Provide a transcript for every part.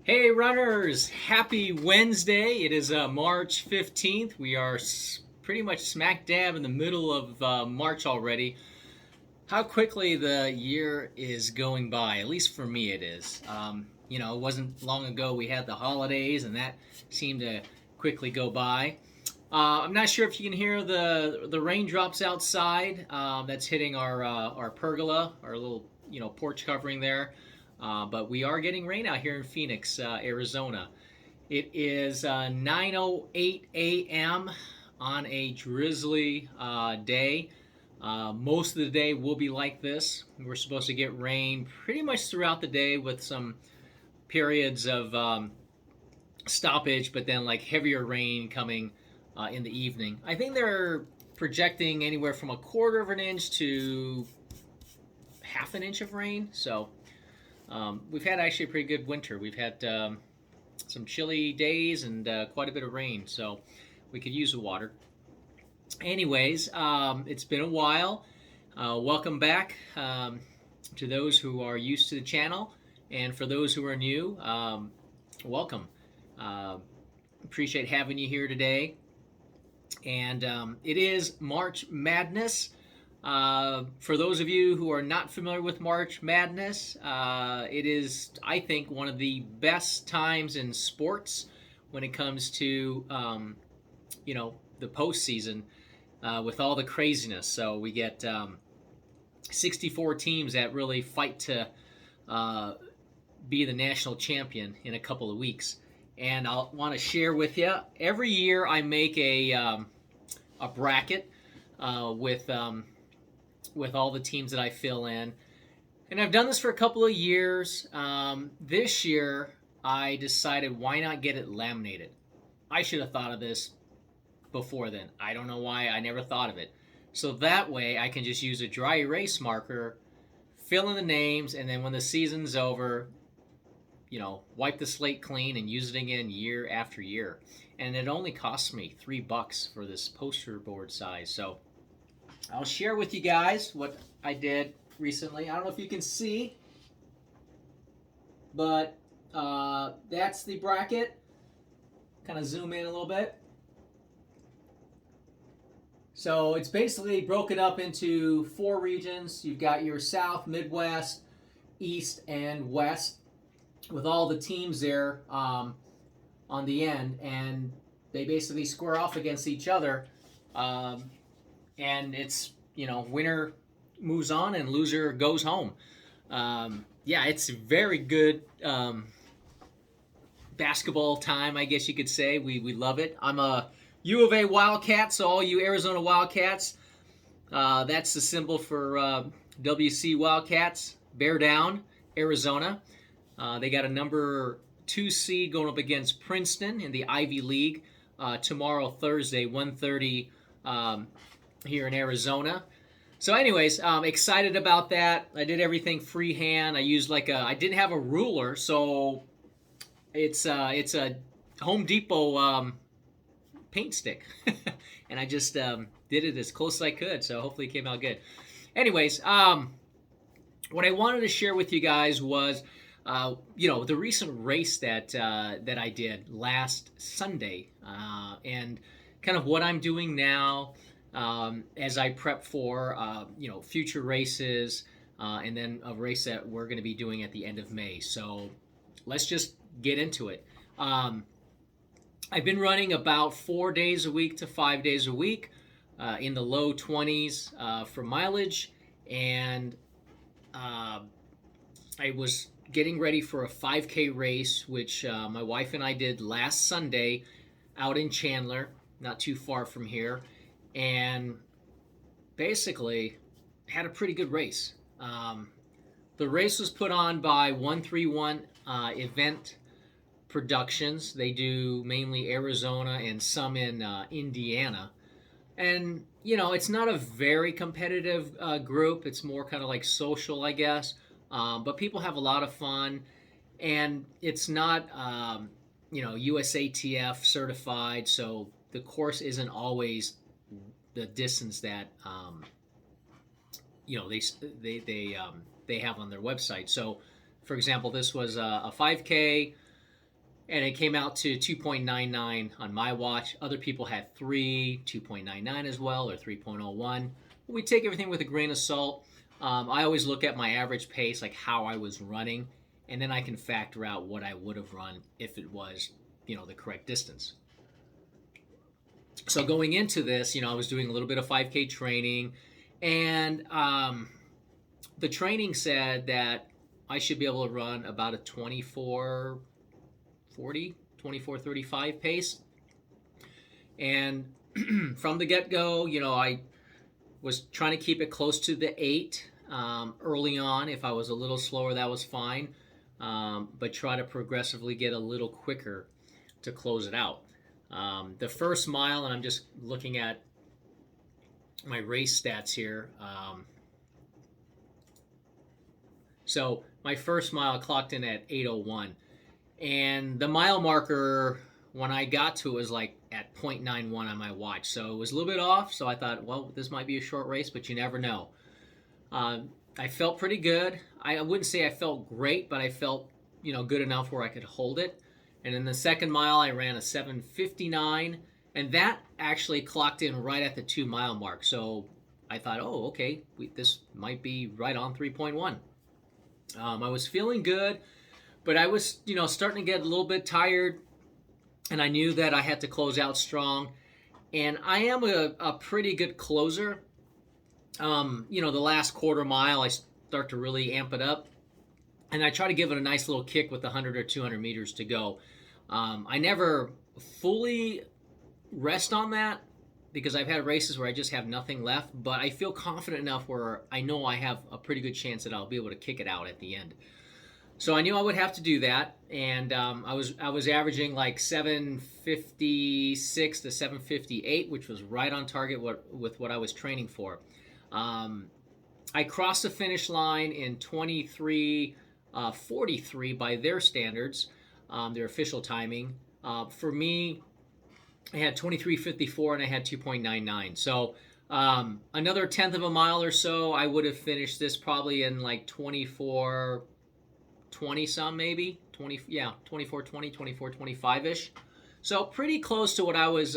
Hey runners, happy Wednesday. It is March 15th. We are pretty much smack dab in the middle of March already. How quickly the year is going by, at least for me it is. It wasn't long ago we had the holidays and that seemed to quickly go by. I'm not sure if you can hear the raindrops outside. That's hitting our pergola, our little porch covering there. But we are getting rain out here in Phoenix, Arizona. It is 9:08 a.m. on a drizzly day. Most of the day will be like this. We're supposed to get rain pretty much throughout the day with some periods of stoppage, but then like heavier rain coming in the evening. I think they're projecting anywhere from a quarter of an inch to half an inch of rain. So we've had actually a pretty good winter. We've had some chilly days and quite a bit of rain, so we could use the water. Anyways, it's been a while. Welcome back to those who are used to the channel, and for those who are new, welcome. Appreciate having you here today. And it is March Madness. For those of you who are not familiar with March Madness, it is, I think, one of the best times in sports when it comes to, the postseason with all the craziness. So we get 64 teams that really fight to be the national champion in a couple of weeks. And I'll want to share with you. Every year I make a bracket with all the teams that I fill in. And I've done this for a couple of years. This year, I decided why not get it laminated? I should have thought of this before then. I don't know why I never thought of it. So that way, I can just use a dry erase marker, fill in the names, and then when the season's over, wipe the slate clean and use it again year after year. And it only costs me $3 for this poster board size. So I'll share with you guys what I did recently. I don't know if you can see, but that's the bracket. Kind of zoom in a little bit. So it's basically broken up into 4 regions. You've got your South, Midwest, East, and West, with all the teams there on the end, and they basically square off against each other. And it's, winner moves on and loser goes home. It's very good basketball time, I guess you could say. We love it. I'm a U of A Wildcat, so all you Arizona Wildcats, that's the symbol for WC Wildcats. Bear down, Arizona. They got a number 2 seed going up against Princeton in the Ivy League tomorrow, Thursday, 1:30 here in Arizona. So anyways, excited about that. I did everything freehand. I used I didn't have a ruler, so it's a Home Depot paint stick. And I just did it as close as I could, so hopefully it came out good. Anyways, what I wanted to share with you guys was the recent race that I did last Sunday, and kind of what I'm doing now as I prep for future races, and then a race that we're going to be doing at the end of May. So let's just get into it. I've been running about 4 days a week to 5 days a week, in the low 20s for mileage, and I was getting ready for a 5K race, which my wife and I did last Sunday out in Chandler, not too far from here, and basically had a pretty good race. The race was put on by 131 Event Productions. They do mainly Arizona and some in Indiana. And, it's not a very competitive group. It's more kind of like social, I guess. But people have a lot of fun, and it's not, USATF certified, so the course isn't always the distance that, they have on their website. So, for example, this was a 5K and it came out to 2.99 on my watch. Other people had 2.99 as well, or 3.01. We take everything with a grain of salt. I always look at my average pace, like how I was running, and then I can factor out what I would have run if it was, the correct distance. So going into this, I was doing a little bit of 5K training, and the training said that I should be able to run about a 24:40, 24:35 pace. And from the get-go, I was trying to keep it close to the 8 early on. If I was a little slower, that was fine. But try to progressively get a little quicker to close it out. The first mile, and I'm just looking at my race stats here. So my first mile clocked in at 8:01, and the mile marker when I got to it was like at 0.91 on my watch. So it was a little bit off. So I thought, well, this might be a short race, but you never know. I felt pretty good. I wouldn't say I felt great, but I felt good enough where I could hold it. And in the second mile, I ran a 7:59, and that actually clocked in right at the 2 mile mark. So I thought, oh, okay, this might be right on 3.1. I was feeling good, but I was, starting to get a little bit tired, and I knew that I had to close out strong. And I am a pretty good closer. The last quarter mile, I start to really amp it up, and I try to give it a nice little kick with 100 or 200 meters to go. I never fully rest on that because I've had races where I just have nothing left, but I feel confident enough where I know I have a pretty good chance that I'll be able to kick it out at the end. So I knew I would have to do that, and I was averaging like 7:56 to 7:58, which was right on target with what I was training for. I crossed the finish line in 23:43 by their standards, their official timing. For me, I had 23:54 and I had 2.99. So another tenth of a mile or so, I would have finished this probably in like 24:20 some maybe. 24:20, 24:25-ish. So pretty close to what I was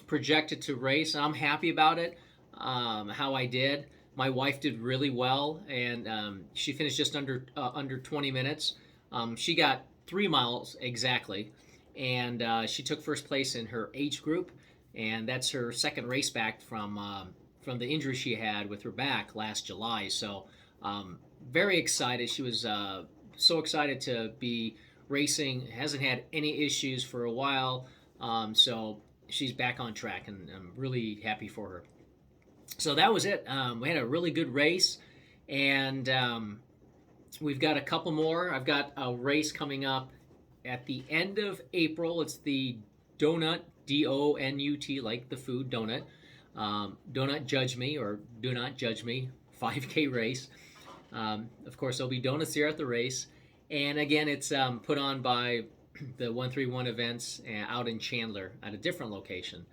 projected to race, and I'm happy about it, how I did. My wife did really well, and she finished just under 20 minutes. She got 3 miles exactly, and she took first place in her age group, and that's her second race back from the injury she had with her back last July. So very excited. She was so excited to be racing. Hasn't had any issues for a while, so she's back on track, and I'm really happy for her. So that was it. We had a really good race, and we've got a couple more. I've got a race coming up at the end of April. It's the Donut, DONUT, like the food donut. Donut Judge Me, or Do Not Judge Me 5K race. Of course, there'll be donuts here at the race. And again, it's put on by the 131 events out in Chandler at a different location.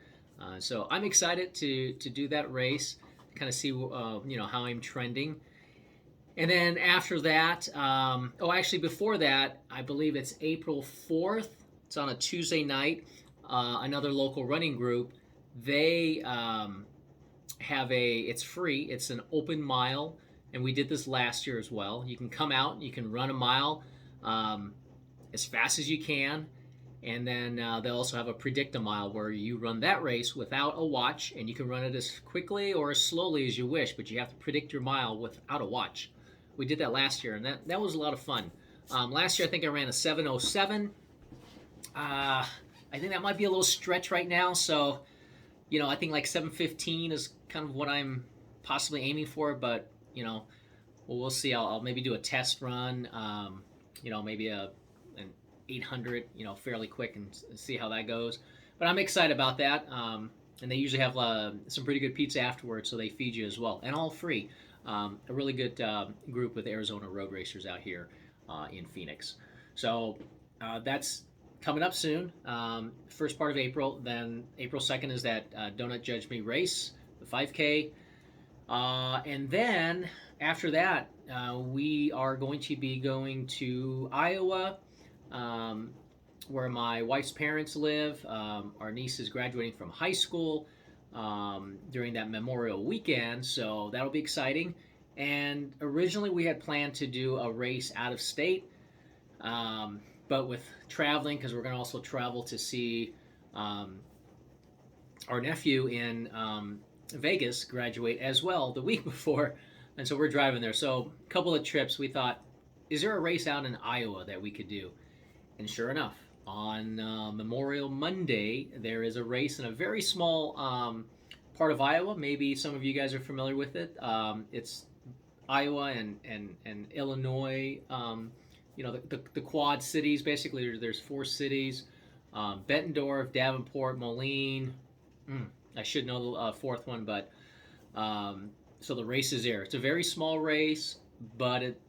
So I'm excited to do that race, kind of see how I'm trending. And then after that, actually before that, I believe it's April 4th. It's on a Tuesday night. Another local running group, they it's free. It's an open mile, and we did this last year as well. You can come out, you can run a mile as fast as you can, and then they also have a predict a mile where you run that race without a watch, and you can run it as quickly or as slowly as you wish, but you have to predict your mile without a watch. We did that last year, and that was a lot of fun. Last year, I think I ran a 7:07. I think that might be a little stretch right now, so I think like 7:15 is kind of what I'm possibly aiming for, but we'll see. I'll maybe do a test run, maybe an 800, fairly quick, and see how that goes. But I'm excited about that, and they usually have some pretty good pizza afterwards, so they feed you as well, and all free. A really good group with Arizona road racers out here in Phoenix. So that's coming up soon, first part of April. Then April 2nd is that Donut Judge Me race, the 5K. And then after that, we are going to be going to Iowa where my wife's parents live. Our niece is graduating from high school during that Memorial weekend, so that'll be exciting. And originally we had planned to do a race out of state, um, but with traveling, because we're going to also travel to see um, our nephew in Vegas graduate as well the week before, and so we're driving there. So a couple of trips. We thought, is there a race out in Iowa that we could do? And sure enough, on Memorial Monday, there is a race in a very small part of Iowa. Maybe some of you guys are familiar with it. It's Iowa and Illinois. The Quad Cities. Basically, there's four cities: Bettendorf, Davenport, Moline. I should know the fourth one, but so the race is there. It's a very small race, but it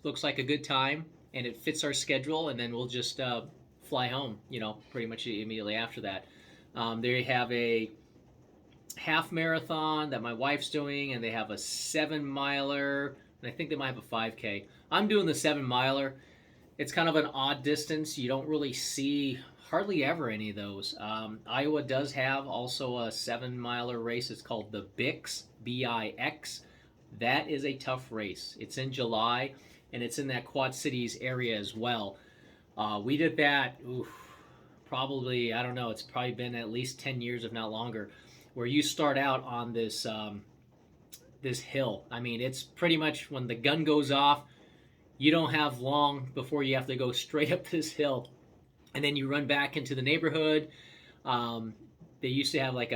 looks like a good time, and it fits our schedule. And then we'll just fly home. Pretty much immediately after that. They have a half marathon that my wife's doing, and they have a 7 miler, and I think they might have a 5K. I'm doing the 7 miler. It's kind of an odd distance. You don't really see hardly ever any of those. Iowa does have also a 7 miler race. It's called the Bix, Bix. That is a tough race. It's in July, and it's in that Quad Cities area as well. We did that, probably, I don't know, it's probably been at least 10 years, if not longer, where you start out on this this hill. I mean, it's pretty much when the gun goes off, you don't have long before you have to go straight up this hill, and then you run back into the neighborhood. They used to have like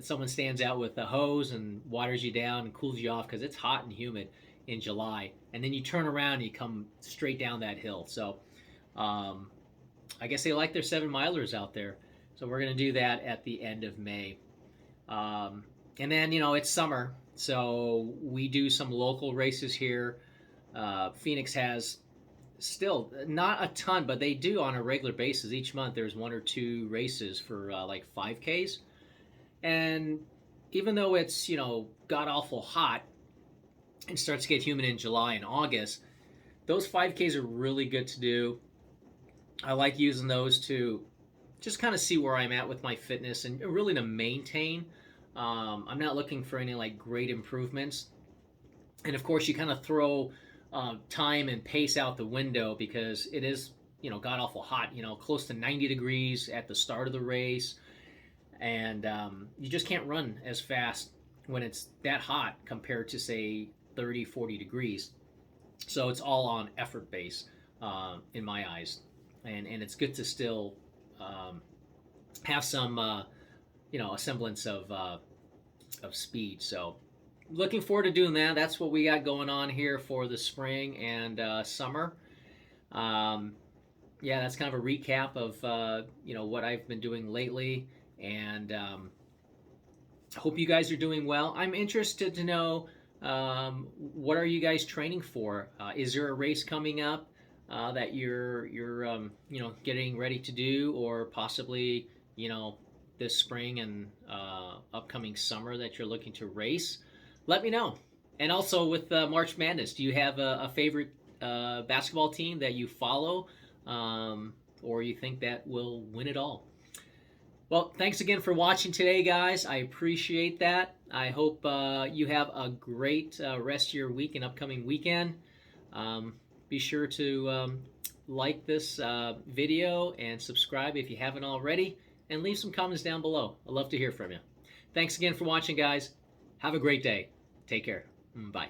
someone stands out with a hose and waters you down and cools you off because it's hot and humid in July, and then you turn around and you come straight down that hill. So I guess they like their 7 milers out there. So we're going to do that at the end of May. And then, it's summer, so we do some local races here. Phoenix has still not a ton, but they do on a regular basis. Each month there's one or two races for like 5Ks. And even though it's, god awful hot and starts to get humid in July and August, those 5Ks are really good to do. I like using those to just kind of see where I'm at with my fitness and really to maintain. I'm not looking for any like great improvements. And of course, you kind of throw time and pace out the window because it is, god awful hot, close to 90 degrees at the start of the race. And you just can't run as fast when it's that hot compared to, say, 30, 40 degrees. So it's all on effort base in my eyes. And it's good to still have some, a semblance of speed. So looking forward to doing that. That's what we got going on here for the spring and summer. That's kind of a recap of what I've been doing lately, and hope you guys are doing well. I'm interested to know what are you guys training for? Is there a race coming up that you're getting ready to do, or possibly this spring and upcoming summer that you're looking to race? Let me know. And also with March Madness, do you have a favorite basketball team that you follow, or you think that will win it all? Well, thanks again for watching today, guys. I appreciate that. I hope you have a great rest of your week and upcoming weekend. Be sure to like this video and subscribe if you haven't already, and leave some comments down below. I'd love to hear from you. Thanks again for watching, guys. Have a great day. Take care. Bye.